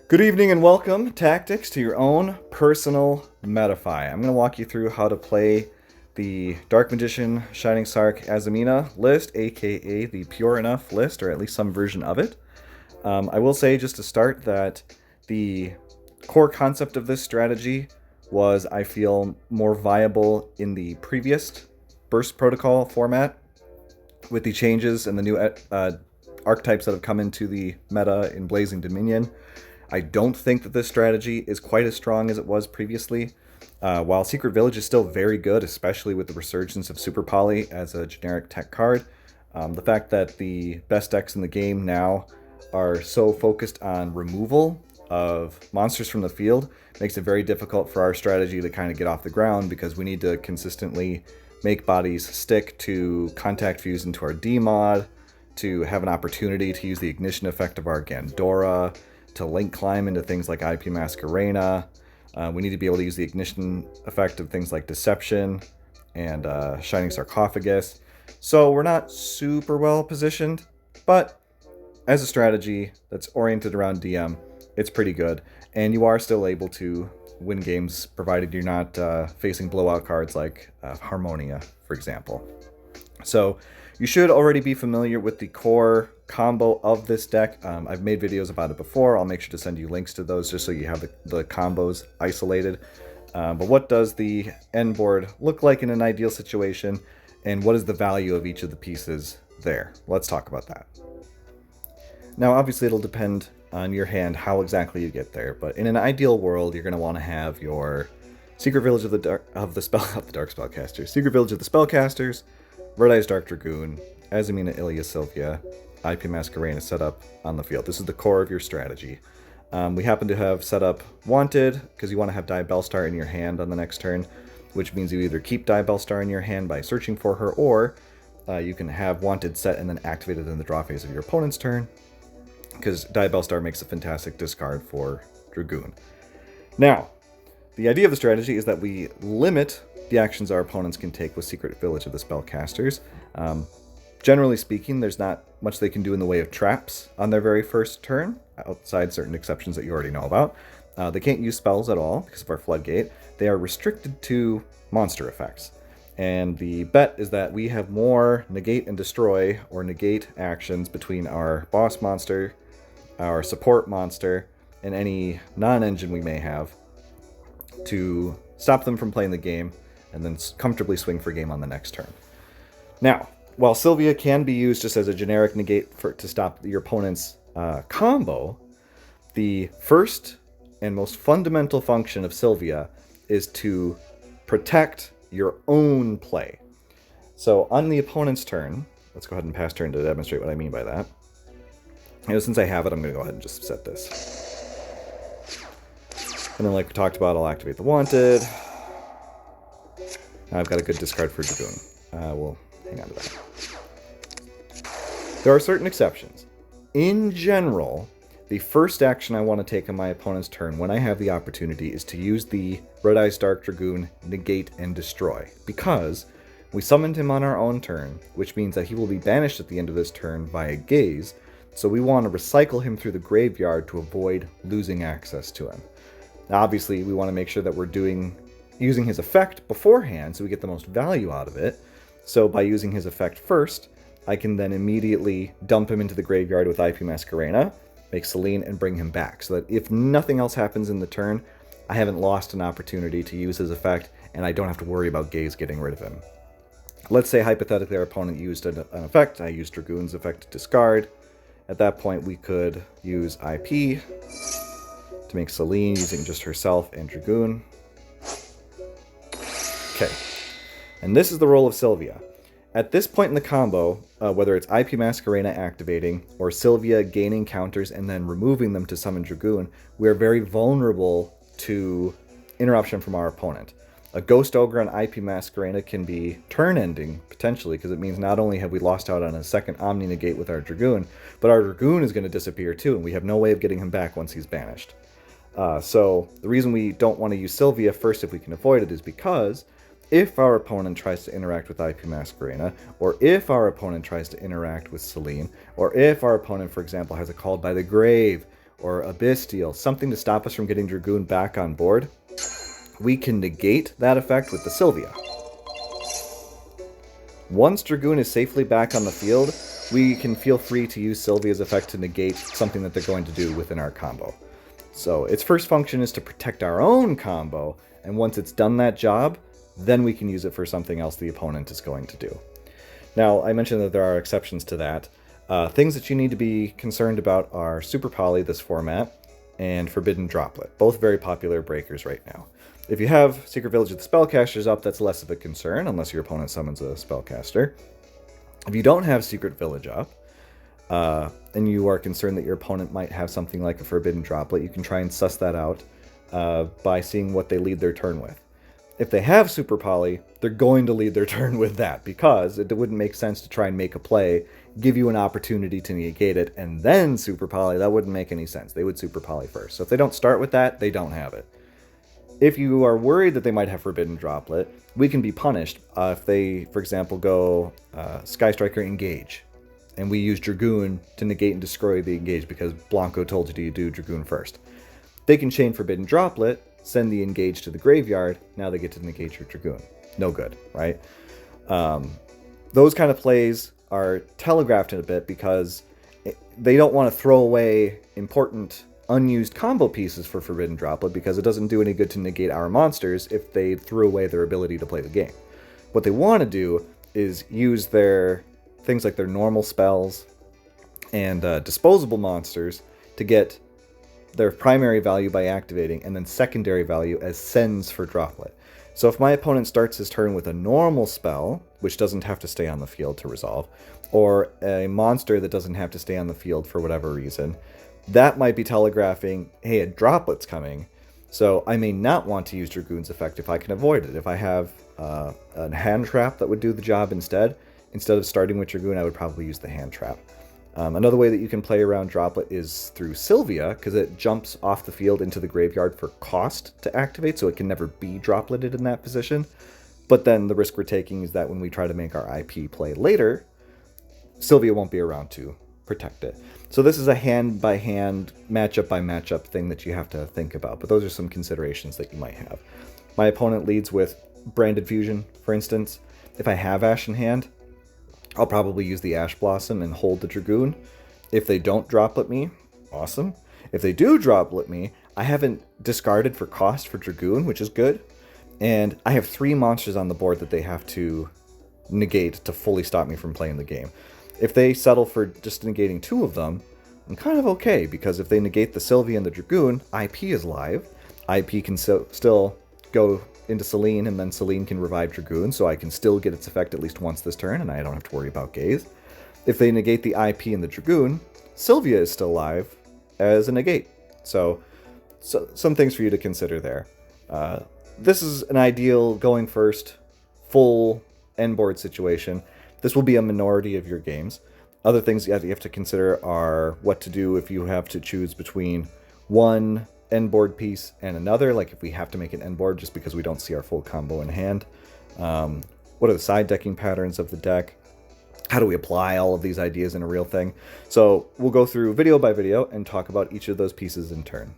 Good evening and welcome, Tactics, to your own personal Metafy. I'm going to walk you through how to play the Dark Magician Shining Sark Azamina list, aka the Pure Enough list, or at least some version of it. I will say just to start that the core concept of this strategy was, I feel, more viable in the previous Burst Protocol format with the changes and the new archetypes that have come into the meta in Blazing Dominion. I don't think that this strategy is quite as strong as it was previously. While Secret Village is still very good, especially with the resurgence of Super Poly as a generic tech card, the fact that the best decks in the game now are so focused on removal of monsters from the field makes it very difficult for our strategy to kind of get off the ground, because we need to consistently make bodies stick to contact fuse into our D mod, to have an opportunity to use the ignition effect of our Gandora, to link climb into things like IP Masquerena. We need to be able to use the ignition effect of things like Deception and Shining Sarcophagus. So we're not super well positioned, but as a strategy that's oriented around DM, it's pretty good. And you are still able to win games, provided you're not facing blowout cards like Harmonia, for example. So you should already be familiar with the core combo of this deck. I've made videos about it before. I'll make sure to send you links to those just so you have the combos isolated. But what does the end board look like in an ideal situation, and what is the value of each of the pieces there? Let's talk about that. Now, obviously, it'll depend on your hand how exactly you get there, but in an ideal world, you're going to want to have your Secret Village of the Dark Spellcasters, Secret Village of the Spellcasters, Red Eyes Dark Dragoon, Azamina Ilia Sylvia, IP Masquerena set up on the field. This is the core of your strategy. We happen to have set up Wanted, because you want to have Diabellstar in your hand on the next turn, which means you either keep Diabellstar in your hand by searching for her, or you can have Wanted set and then activate it in the draw phase of your opponent's turn, because Diabellstar makes a fantastic discard for Dragoon. Now, the idea of the strategy is that we limit the actions our opponents can take with Secret Village of the Spellcasters. Generally speaking, there's not much they can do in the way of traps on their very first turn, outside certain exceptions that you already know about. They can't use spells at all because of our Floodgate. They are restricted to monster effects. And the bet is that we have more negate and destroy, or negate actions, between our boss monster, our support monster, and any non-engine we may have to stop them from playing the game and then comfortably swing for game on the next turn. Now, while Sylvia can be used just as a generic negate to stop your opponent's combo, the first and most fundamental function of Sylvia is to protect your own play. So on the opponent's turn, let's go ahead and pass turn to demonstrate what I mean by that. Since I have it, I'm going to go ahead and just set this. And then, like we talked about, I'll activate the Wanted. Now I've got a good discard for Dragoon. We'll hang on to that. There are certain exceptions. In general, the first action I want to take on my opponent's turn when I have the opportunity is to use the Red Eyes Dark Dragoon Negate and Destroy, because we summoned him on our own turn, which means that he will be banished at the end of this turn via Gaze, so we want to recycle him through the graveyard to avoid losing access to him. Now, obviously, we want to make sure that we're using his effect beforehand so we get the most value out of it. So by using his effect first, I can then immediately dump him into the graveyard with IP Masquerena, make Selene, and bring him back, so that if nothing else happens in the turn, I haven't lost an opportunity to use his effect, and I don't have to worry about Gaze getting rid of him. Let's say, hypothetically, our opponent used an effect. I used Dragoon's effect to discard. At that point, we could use IP to make Selene using just herself and Dragoon. Okay, and this is the role of Sylvia. At this point in the combo, whether it's IP Masquerena activating or Sylvia gaining counters and then removing them to summon Dragoon, we are very vulnerable to interruption from our opponent. A Ghost Ogre on IP Masquerena can be turn-ending, potentially, because it means not only have we lost out on a second Omni Negate with our Dragoon, but our Dragoon is going to disappear too, and we have no way of getting him back once he's banished. So the reason we don't want to use Sylvia first if we can avoid it is because if our opponent tries to interact with IP Masquerena, or if our opponent tries to interact with Selene, or if our opponent, for example, has a Called by the Grave, or Abystial, something to stop us from getting Dragoon back on board, we can negate that effect with the Sylvia. Once Dragoon is safely back on the field, we can feel free to use Sylvia's effect to negate something that they're going to do within our combo. So its first function is to protect our own combo, and once it's done that job, then we can use it for something else the opponent is going to do. Now, I mentioned that there are exceptions to that. Things that you need to be concerned about are Super Poly, this format, and Forbidden Droplet, both very popular breakers right now. If you have Secret Village of the Spellcasters up, that's less of a concern, unless your opponent summons a Spellcaster. If you don't have Secret Village up, and you are concerned that your opponent might have something like a Forbidden Droplet, you can try and suss that out by seeing what they lead their turn with. If they have Super Poly, they're going to lead their turn with that, because it wouldn't make sense to try and make a play, give you an opportunity to negate it, and then Super Poly. That wouldn't make any sense. They would Super Poly first. So if they don't start with that, they don't have it. If you are worried that they might have Forbidden Droplet, we can be punished if they, for example, go Sky Striker Engage, and we use Dragoon to negate and destroy the Engage because Blanco told you to do Dragoon first. They can chain Forbidden Droplet, send the Engage to the graveyard, now they get to negate your Dragoon. No good, right? Those kind of plays are telegraphed in a bit because they don't want to throw away important unused combo pieces for Forbidden Droplet because it doesn't do any good to negate our monsters if they threw away their ability to play the game. What they want to do is use their things like their normal spells and disposable monsters to get their primary value by activating and then secondary value as sends for Droplet. So if my opponent starts his turn with a normal spell, which doesn't have to stay on the field to resolve, or a monster that doesn't have to stay on the field for whatever reason, that might be telegraphing, hey, a Droplet's coming, so I may not want to use Dragoon's effect if I can avoid it. If I have a hand trap that would do the job instead of starting with Dragoon, I would probably use the hand trap. Another way that you can play around Droplet is through Sylvia, because it jumps off the field into the graveyard for cost to activate, so it can never be Dropleted in that position. But then the risk we're taking is that when we try to make our IP play later, Sylvia won't be around to protect it. So this is a hand-by-hand, matchup-by-matchup thing that you have to think about, but those are some considerations that you might have. My opponent leads with Branded Fusion, for instance. If I have Ash in hand, I'll probably use the Ash Blossom and hold the Dragoon. If they don't Droplet me, awesome. If they do Droplet me, I haven't discarded for cost for Dragoon, which is good. And I have 3 monsters on the board that they have to negate to fully stop me from playing the game. If they settle for just negating 2 of them, I'm kind of okay, because if they negate the Sylvia and the Dragoon, IP is live. IP can still go into Selene, and then Selene can revive Dragoon, so I can still get its effect at least once this turn, and I don't have to worry about Gaze. If they negate the IP and the Dragoon, Sylvia is still live as a negate. So some things for you to consider there. This is an ideal going first, full end board situation. This will be a minority of your games. Other things you have to consider are what to do if you have to choose between one end board piece and another, like if we have to make an end board just because we don't see our full combo in hand. What are the side decking patterns of the deck? How do we apply all of these ideas in a real thing? So we'll go through video by video and talk about each of those pieces in turn.